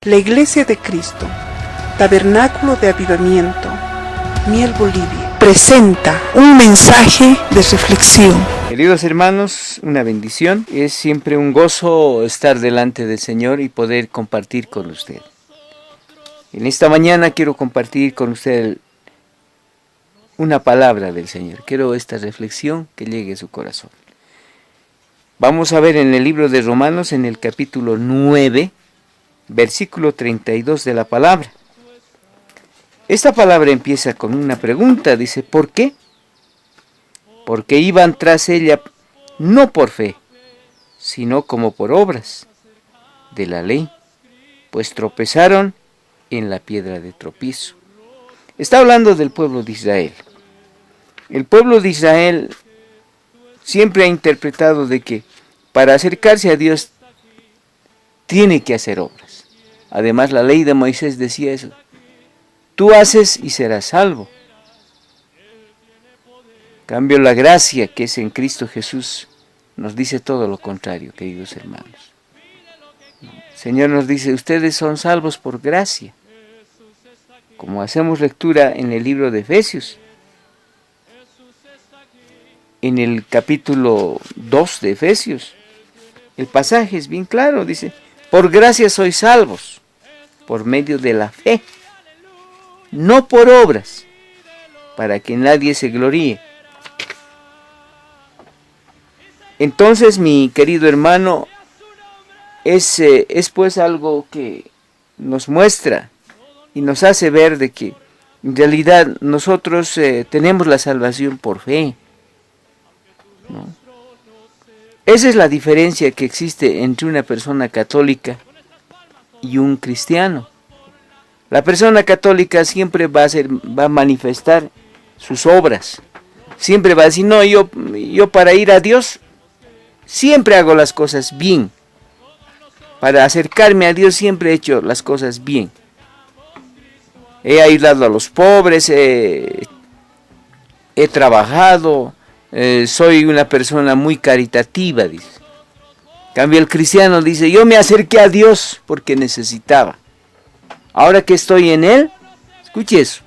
La Iglesia de Cristo, Tabernáculo de Avivamiento, Miel Bolivia, presenta un mensaje de reflexión. Queridos hermanos, una bendición. Es siempre un gozo estar delante del Señor y poder compartir con usted. En esta mañana quiero compartir con usted una palabra del Señor. Quiero esta reflexión que llegue a su corazón. Vamos a ver en el libro de Romanos, en el capítulo 9, versículo 32 de la palabra. Esta palabra empieza con una pregunta, dice, ¿por qué? Porque iban tras ella no por fe, sino como por obras de la ley, pues tropezaron en la piedra de tropiezo. Está hablando del pueblo de Israel. El pueblo de Israel siempre ha interpretado de que para acercarse a Dios tiene que hacer obras. Además, la ley de Moisés decía eso. Tú haces y serás salvo. En cambio, la gracia que es en Cristo Jesús nos dice todo lo contrario, queridos hermanos. El Señor nos dice, ustedes son salvos por gracia. Como hacemos lectura en el libro de Efesios, en el capítulo 2 de Efesios, el pasaje es bien claro, dice, por gracia sois salvos, por medio de la fe, no por obras, para que nadie se gloríe. Entonces, mi querido hermano, es pues algo que nos muestra y nos hace ver de que en realidad nosotros tenemos la salvación por fe, ¿no? Esa es la diferencia que existe entre una persona católica y un cristiano. La persona católica siempre va a manifestar sus obras. Siempre va a decir, no, yo para ir a Dios siempre hago las cosas bien. Para acercarme a Dios siempre he hecho las cosas bien. He ayudado a los pobres, he trabajado, soy una persona muy caritativa, dice. En cambio el cristiano dice, yo me acerqué a Dios porque necesitaba. Ahora que estoy en Él, escuche eso.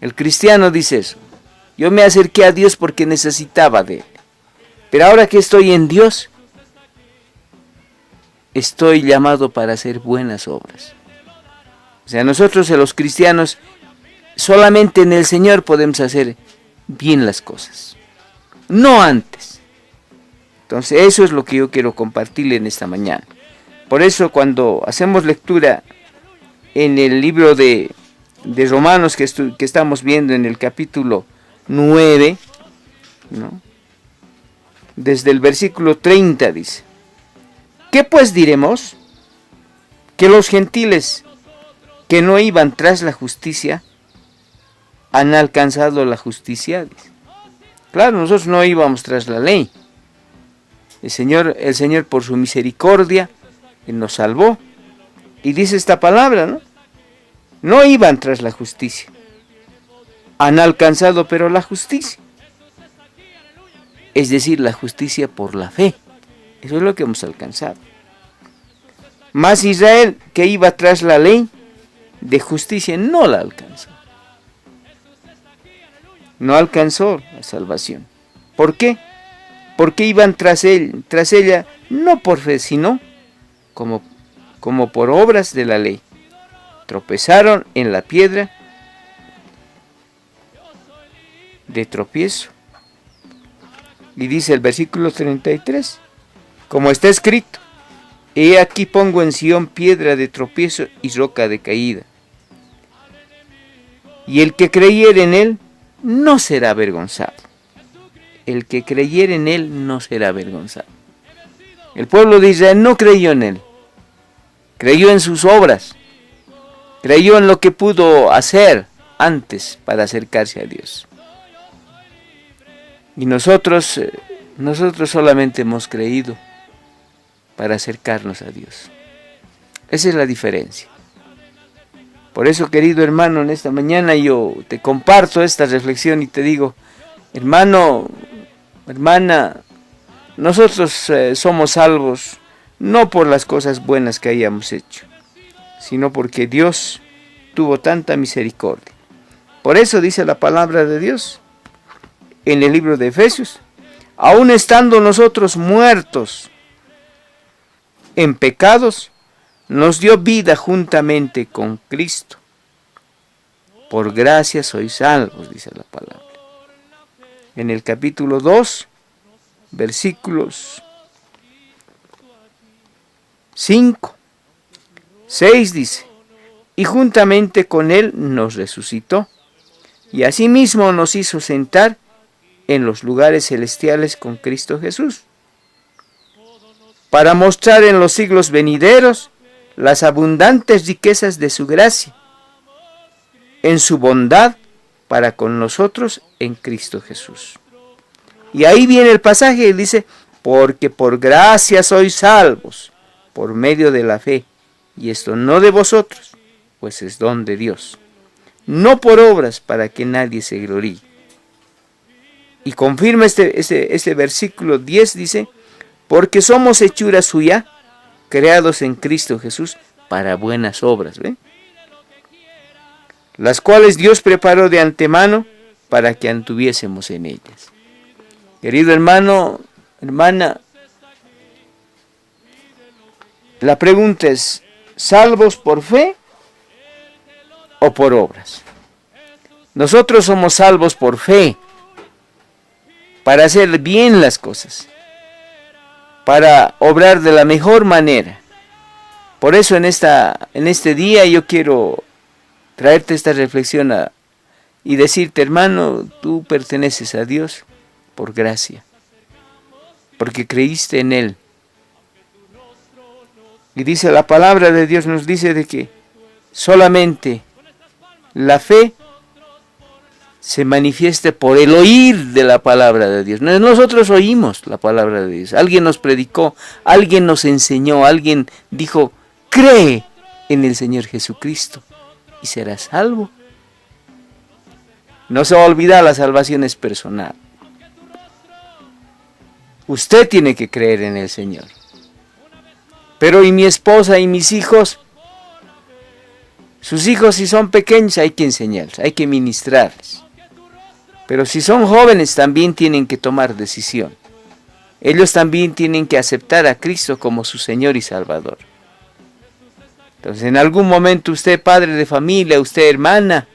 El cristiano dice eso. Yo me acerqué a Dios porque necesitaba de Él. Pero ahora que estoy en Dios, estoy llamado para hacer buenas obras. O sea, nosotros los cristianos, solamente en el Señor podemos hacer bien las cosas. No antes. Entonces eso es lo que yo quiero compartirle en esta mañana. Por eso cuando hacemos lectura en el libro de Romanos que estamos viendo en el capítulo 9, ¿no? Desde el versículo 30 dice, ¿qué pues diremos? Que los gentiles que no iban tras la justicia han alcanzado la justicia. Dice. Claro, nosotros no íbamos tras la ley. El Señor por su misericordia nos salvó. Y dice esta palabra, ¿no? No iban tras la justicia. Han alcanzado pero la justicia. Es decir, la justicia por la fe. Eso es lo que hemos alcanzado. Mas Israel, que iba tras la ley de justicia, no la alcanzó. No alcanzó la salvación. ¿Por qué? Porque iban tras ella, no por fe, sino como por obras de la ley. Tropezaron en la piedra de tropiezo. Y dice el versículo 33, como está escrito, he aquí pongo en Sión piedra de tropiezo y roca de caída. Y el que creyere en él, no será avergonzado. El que creyere en él no será avergonzado. El pueblo de Israel no creyó en él. Creyó en sus obras. Creyó en lo que pudo hacer antes para acercarse a Dios. Y nosotros solamente hemos creído para acercarnos a Dios. Esa es la diferencia. Por eso, querido hermano, en esta mañana yo te comparto esta reflexión y te digo, hermano, hermana, nosotros somos salvos no por las cosas buenas que hayamos hecho, sino porque Dios tuvo tanta misericordia. Por eso dice la palabra de Dios en el libro de Efesios: aun estando nosotros muertos en pecados, nos dio vida juntamente con Cristo. Por gracia sois salvos, dice la palabra. En el capítulo 2, versículos 5, 6 dice: y juntamente con Él nos resucitó, y asimismo nos hizo sentar en los lugares celestiales con Cristo Jesús, para mostrar en los siglos venideros las abundantes riquezas de su gracia, en su bondad para con nosotros en Cristo Jesús. Y ahí viene el pasaje y dice: porque por gracia sois salvos, por medio de la fe, y esto no de vosotros, pues es don de Dios, no por obras para que nadie se gloríe. Y confirma este versículo 10, dice: porque somos hechura suya, creados en Cristo Jesús para buenas obras, ¿ve? Las cuales Dios preparó de antemano para que anduviésemos en ellas. Querido hermano, hermana, la pregunta es: ¿salvos por fe o por obras? Nosotros somos salvos por fe, para hacer bien las cosas, para obrar de la mejor manera. Por eso en este día yo quiero traerte esta reflexión y decirte: hermano, tú perteneces a Dios por gracia, porque creíste en Él. Y dice la palabra de Dios, nos dice de que solamente la fe se manifieste por el oír de la palabra de Dios. Nosotros oímos la palabra de Dios. Alguien nos predicó, alguien nos enseñó, alguien dijo: cree en el Señor Jesucristo y serás salvo. No se va a olvidar, la salvación es personal. Usted tiene que creer en el Señor. Pero ¿y mi esposa y mis hijos? Sus hijos, si son pequeños, hay que enseñarles, hay que ministrarles. Pero si son jóvenes, también tienen que tomar decisión. Ellos también tienen que aceptar a Cristo como su Señor y Salvador. Entonces, en algún momento usted, padre de familia, usted, hermana,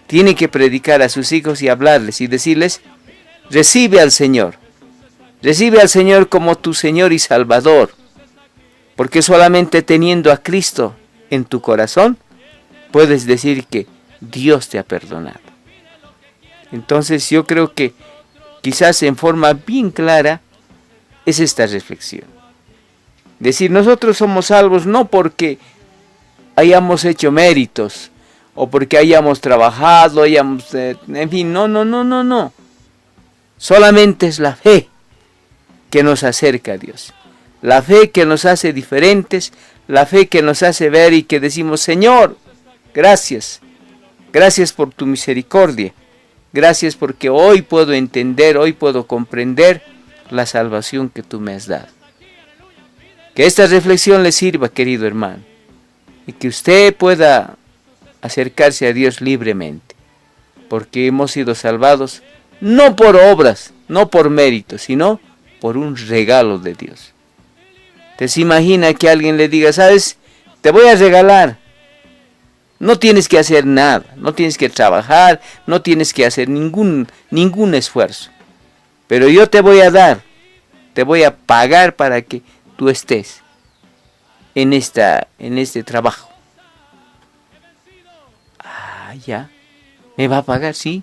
tiene que predicar a sus hijos y hablarles y decirles: recibe al Señor como tu Señor y Salvador, porque solamente teniendo a Cristo en tu corazón puedes decir que Dios te ha perdonado. Entonces yo creo que quizás en forma bien clara es esta reflexión. Decir: nosotros somos salvos no porque hayamos hecho méritos o porque hayamos trabajado, en fin, no. Solamente es la fe que nos acerca a Dios. La fe que nos hace diferentes, la fe que nos hace ver y que decimos: Señor, gracias. Gracias por tu misericordia. Gracias porque hoy puedo entender, hoy puedo comprender la salvación que tú me has dado. Que esta reflexión le sirva, querido hermano, y que usted pueda acercarse a Dios libremente, porque hemos sido salvados no por obras, no por méritos, sino por un regalo de Dios. ¿Te se imagina que alguien le diga: sabes, te voy a regalar? No tienes que hacer nada, no tienes que trabajar, no tienes que hacer ningún esfuerzo. Pero yo te voy a dar, te voy a pagar para que tú estés en este trabajo. Ah, ya, ¿me va a pagar? Sí.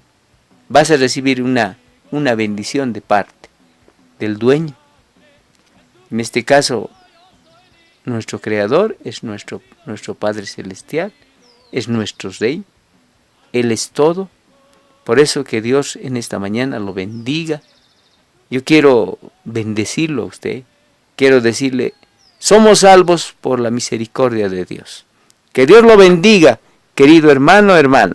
Vas a recibir una bendición de parte del dueño. En este caso, nuestro Creador es nuestro Padre Celestial, es nuestro Rey, Él es todo. Por eso que Dios en esta mañana lo bendiga. Yo quiero bendecirlo a usted, quiero decirle: somos salvos por la misericordia de Dios. Que Dios lo bendiga, querido hermano, hermana.